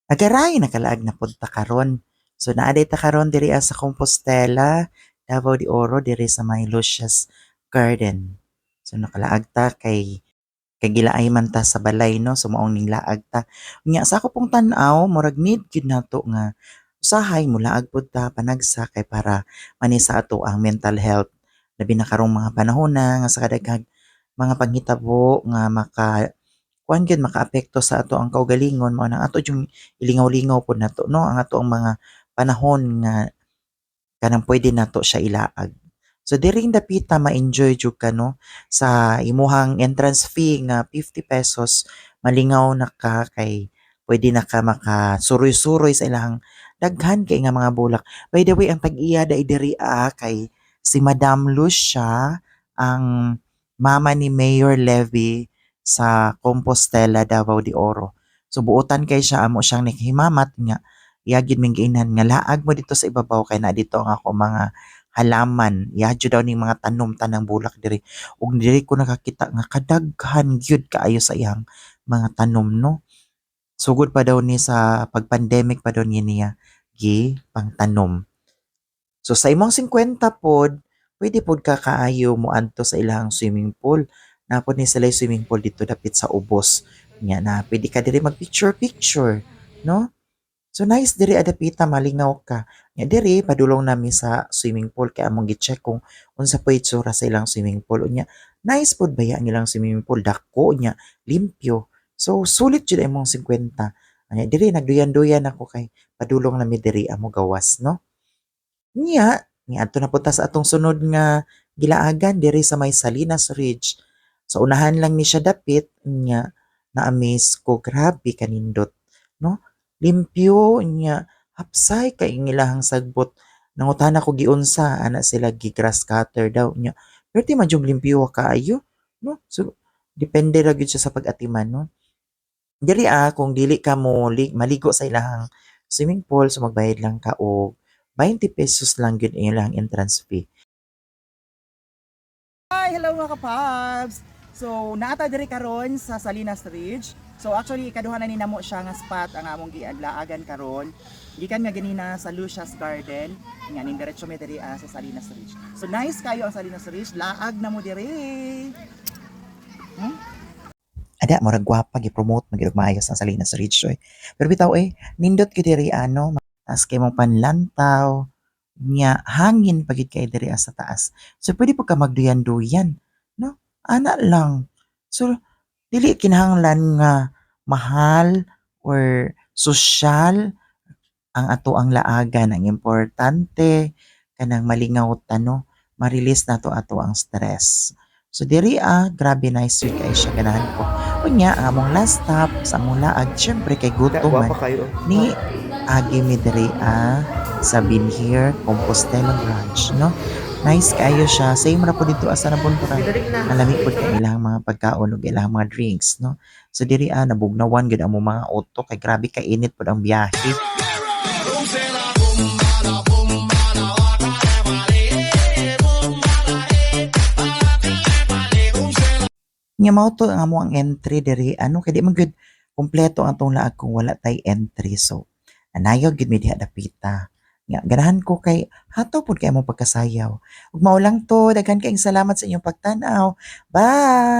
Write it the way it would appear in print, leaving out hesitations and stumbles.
Agaray nakalaag na pud ta karon. So naaday ta karon diri sa Compostela, Davao de Oro diri sa may Lucius Garden. So nakalaag ta kay gilaay man ta sa balay no, so maong ning laag ta. Nya sa ako pong tan-aw murag need gyud nato nga usahay mulaag pud ta panagsa kay para manisa ato ang mental health labi na karong mga panahon na nga sa kadaghang mga panghitabo nga kuan gyud makaapekto sa ato ang kaugalingon mao nang ato yung ilingaw-lingaw pod nato no ang ato ang mga panahon nga kanang pwede nato siya ilaag. So diring dapita ma-enjoy jud ka no sa imuhang entrance fee nga 50 pesos malingaw na ka kay pwede na ka makasuroy-suroy sa ilang daghan kay nga mga bulak. By the way ang tag-iya diri kay si Madam Lucia ang mama ni Mayor Levy sa Compostela, Davao de Oro. So buotan kay siya amo siyang naghimamat nga iya gid ming giinhan nga laag mo dito sa ibabaw kay na dito ang ako mga halaman. Iya jud daw ning mga tanom tanang bulak diri. Ug diri ko nakakita nga kadaghan gyud kaayo sa iyang mga tanom no. Sugod pa daw ni sa pag-pandemic pa daw niya pangtanom. So sa imong 50 pod, pwede pod ka kaayo moadto sa ilahang swimming pool. Napod ni sila swimming pool dito dapit sa ubos. Nya na pwede ka diri mag-picture-picture, no? So nice diri adapita malingaw ka. Nya diri padulong nami sa swimming pool kay among gi-check kung unsa pa itsura sa ilang swimming pool. Unya nice pod baya ang ilang swimming pool dako nya limpyo. So sulit jud imong 50. Anya diri nagduyan-duyan ako kay padulong nami diri amo gawas no. Niadto na punta sa atong sunod nga gilaagan diri sa may Salinas Ridge. Sa unahan lang ni siya dapit nya na-amaze ko grabe kanindot no. Limpyo nya hapsay kay ang ilahang sagbot. Nangutana ko giunsa ana sila gi-grass cutter daw nya. Perti man jud limpyo kaayo no. So depende ra gyud siya sa pag-atiman no. Dili kung dili ka mo maligo sa ilahang swimming pool so magbayad lang ka og 20 pesos lang yun yung ilang entrance fee. Hi! Hello mga kapabs! So, naata diri karon sa Salinas Ridge. So, actually, ikaduha na ni namo siya nga spot ang among giadlaagan karon. Gikan nga ganina sa Lucius Garden. Nga ning diretso mi diri sa Salinas Ridge. So, nice kayo ang Salinas Ridge. Laag na mo diri. Ada murag gwapa gi-promote magid maayos ang Salinas Ridge oy. Pero bitaw nindot gyud diri taas kay mong panlantaw nya hangin pagid kay diri sa taas. So pwede pa ka magduyan-duyan no. Ana lang. So dili kinahanglan nga mahal or sosyal ang ato ang laagan. Ang importante kanang malingaw ta no. Ma-release nato ato ang stress. So diri grabe nice sweet kay siya ganahan ko. Unya ang among last stop sa among laag syempre kay gutom man ni agi mi diri sa Binhir Compostela branch no. Nice kayo siya. Same ra po dito asa na bunturan. Malamig po kay ilang mga pagkaon ug ilang mga drinks no. So diri nabugnawan gid among mga auto kay grabe ka init pod ang biyahe. Nya mao to ang amo ang entry diri kay di man gyud kumpleto ang atong laag kung wala tay entry. So anayaw gyud mi diha dapita. Nga ganahan ko kay hataw pod kay among pagkasayaw. Ug mao lang to, daghan kaayong salamat sa inyong pagtan-aw. Bye.